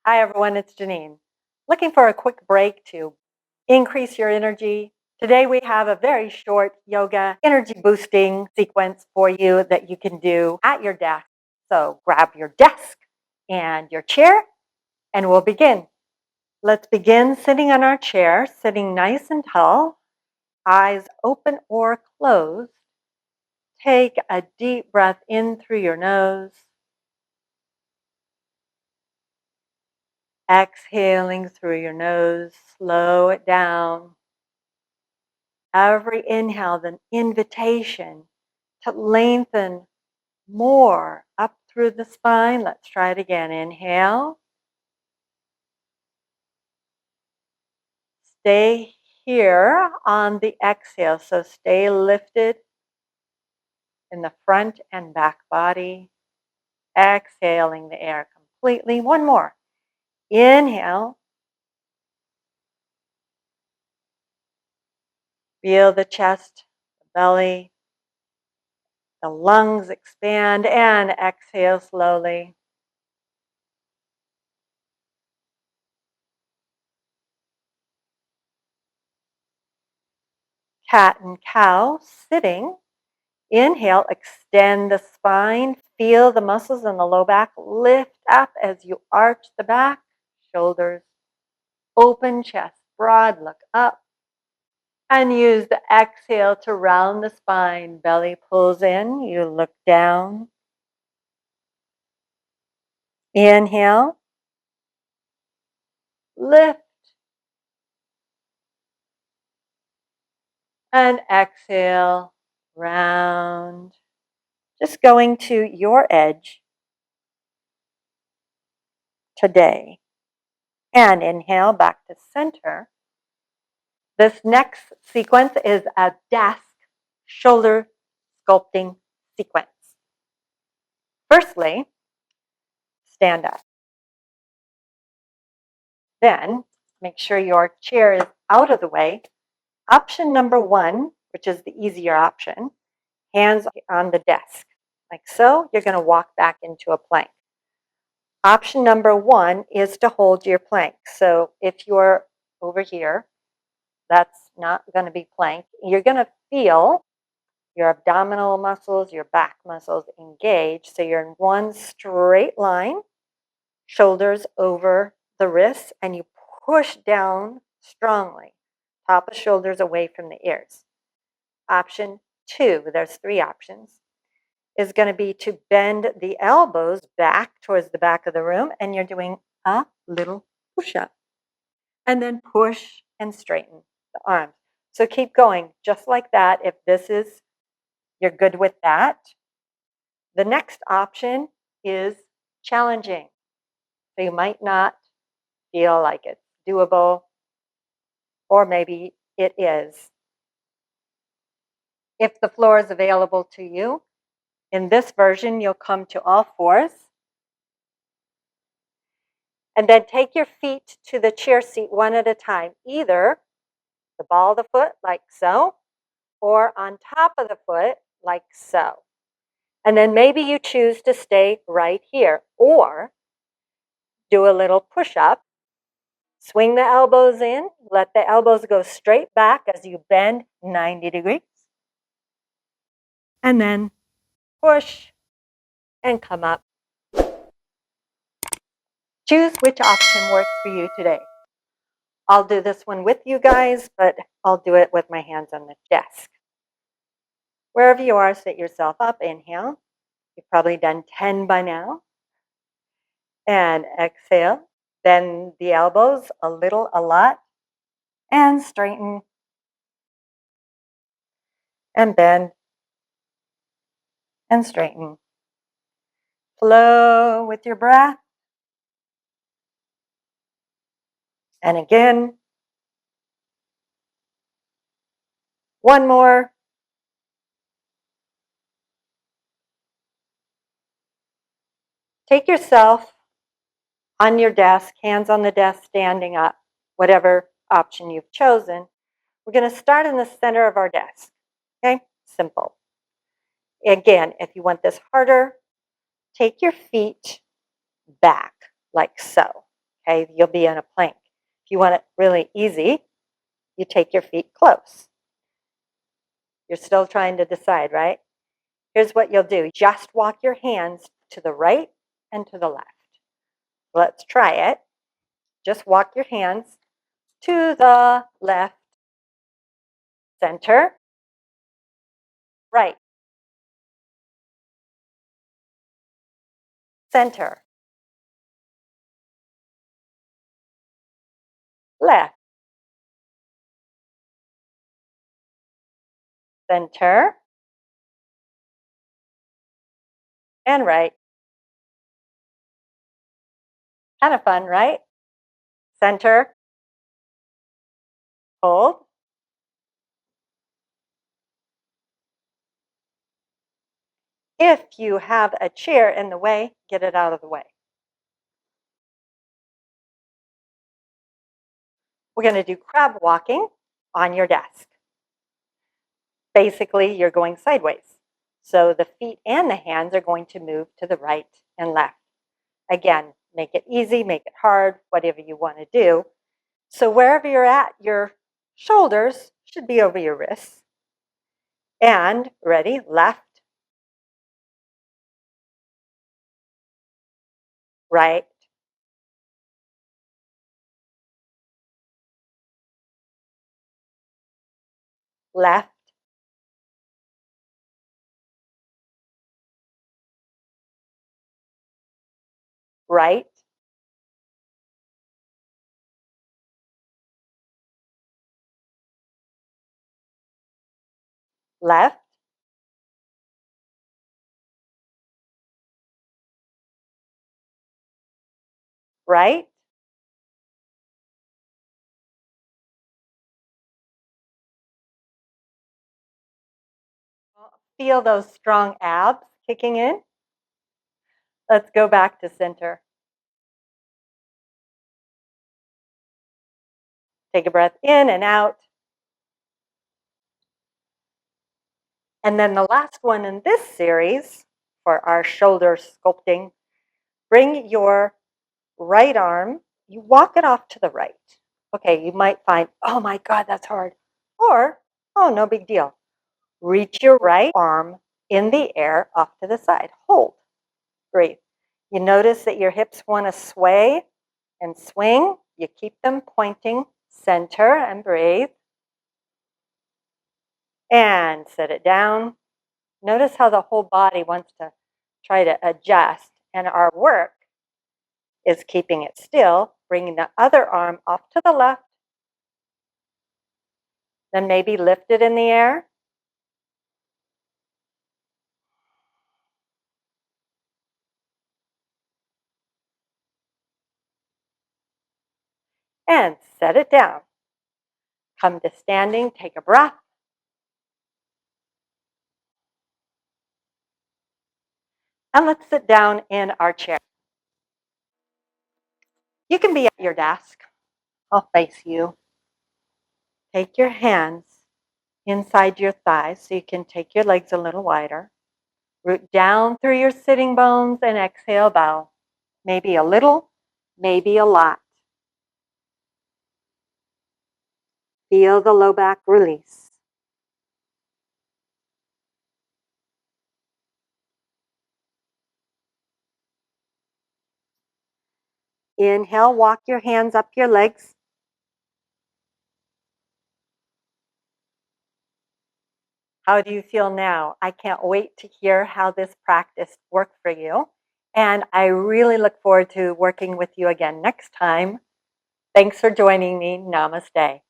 Hi, everyone. It's Genene. Looking for a quick break to increase your energy? Today, we have a very short yoga energy boosting sequence for you that you can do at your desk. So grab your desk and your chair, and we'll begin. Let's begin sitting on our chair, sitting nice and tall, eyes open or closed. Take a deep breath in through your nose. Exhaling through your nose, slow it down. Every inhale, an invitation to lengthen more up through the spine. Let's try it again. Inhale. Stay here on the exhale. So stay lifted in the front and back body. Exhaling the air completely. One more. Inhale. Feel the chest, the belly, the lungs expand, and exhale slowly. Cat and cow, sitting. Inhale, extend the spine. Feel the muscles in the low back lift up as you arch the back, shoulders, open chest, broad, look up. And use the exhale to round the spine. Belly pulls in, you look down. Inhale, lift, and exhale, round. Just going to your edge today. And inhale back to center. This next sequence is a desk shoulder sculpting sequence. Firstly, stand up. Then make sure your chair is out of the way. Option number one, which is the easier option, hands on the desk. Like so, you're going to walk back into a plank. Option number one is to hold your plank. So if you're over here, that's not going to be plank. You're going to feel your abdominal muscles, your back muscles engage. So you're in one straight line, shoulders over the wrists, and you push down strongly, top of shoulders away from the ears. Option two, there's three options, is going to be to bend the elbows back towards the back of the room, and you're doing a little push-up. And then push and straighten the arms. So keep going just like that. If this is, you're good with that. The next option is challenging. So you might not feel like it's doable, or maybe it is. If the floor is available to you, in this version, you'll come to all fours. And then take your feet to the chair seat one at a time, either the ball of the foot, like so, or on top of the foot, like so. And then maybe you choose to stay right here, or do a little push-up. Swing the elbows in, let the elbows go straight back as you bend 90 degrees. And then push and come up. Choose which option works for you today. I'll do this one with you guys, but I'll do it with my hands on the desk. Wherever you are, sit yourself up. Inhale. You've probably done 10 by now. And exhale. Bend the elbows a little, a lot. And straighten. And bend. And straighten. Flow with your breath. And again. One more. Take yourself on your desk, hands on the desk, standing up, whatever option you've chosen. We're going to start in the center of our desk. Okay? Simple. Again, if you want this harder, take your feet back like so. Okay, you'll be in a plank. If you want it really easy, you take your feet close. You're still trying to decide, right? Here's what you'll do. Just walk your hands to the right and to the left. Let's try it. Just walk your hands to the left, center, right, center, left, center, and right. Kind of fun, right? Center, hold. If you have a chair in the way, get it out of the way. We're going to do crab walking on your desk. Basically, you're going sideways. So the feet and the hands are going to move to the right and left. Again, make it easy, make it hard, whatever you want to do. So wherever you're at, your shoulders should be over your wrists. And ready, left, right, left, right, left, right. Feel those strong abs kicking in. Let's go back to center. Take a breath in and out. And then the last one in this series for our shoulder sculpting, bring your right arm, you walk it off to the right. Okay, you might find, oh my God, that's hard. Or, oh, no big deal. Reach your right arm in the air off to the side. Hold. Breathe. You notice that your hips want to sway and swing. You keep them pointing center and breathe. And set it down. Notice how the whole body wants to try to adjust. And our work is keeping it still, bringing the other arm off to the left. Then maybe lift it in the air. And set it down. Come to standing, take a breath. And let's sit down in our chair. You can be at your desk. I'll face you. Take your hands inside your thighs so you can take your legs a little wider. Root down through your sitting bones and exhale, bow. Maybe a little, maybe a lot. Feel the low back release. Inhale, walk your hands up your legs. How do you feel now? I can't wait to hear how this practice worked for you. And I really look forward to working with you again next time. Thanks for joining me. Namaste.